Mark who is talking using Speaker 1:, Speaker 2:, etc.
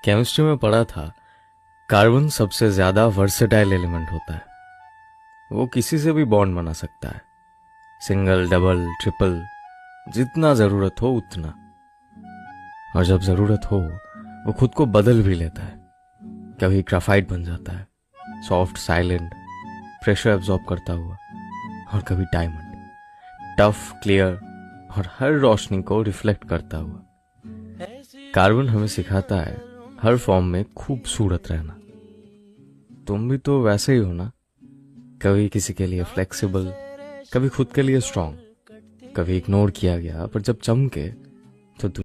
Speaker 1: Chemistry में पढ़ा था, कार्बन सबसे ज्यादा वर्सेटाइल एलिमेंट होता है। वो किसी से भी बॉन्ड बना सकता है, सिंगल, डबल, ट्रिपल, जितना जरूरत हो उतना। और जब जरूरत हो वो खुद को बदल भी लेता है। कभी ग्राफाइट बन जाता है, सॉफ्ट, साइलेंट, प्रेशर एब्जॉर्ब करता हुआ। और कभी डायमंड, टफ, क्लियर और हर रोशनी को रिफ्लेक्ट करता हुआ। कार्बन हमें सिखाता है हर फॉर्म में खूबसूरत रहना। तुम भी तो वैसे ही हो ना, कभी किसी के लिए फ्लेक्सिबल, कभी खुद के लिए स्ट्रांग, कभी इग्नोर किया गया पर जब चमके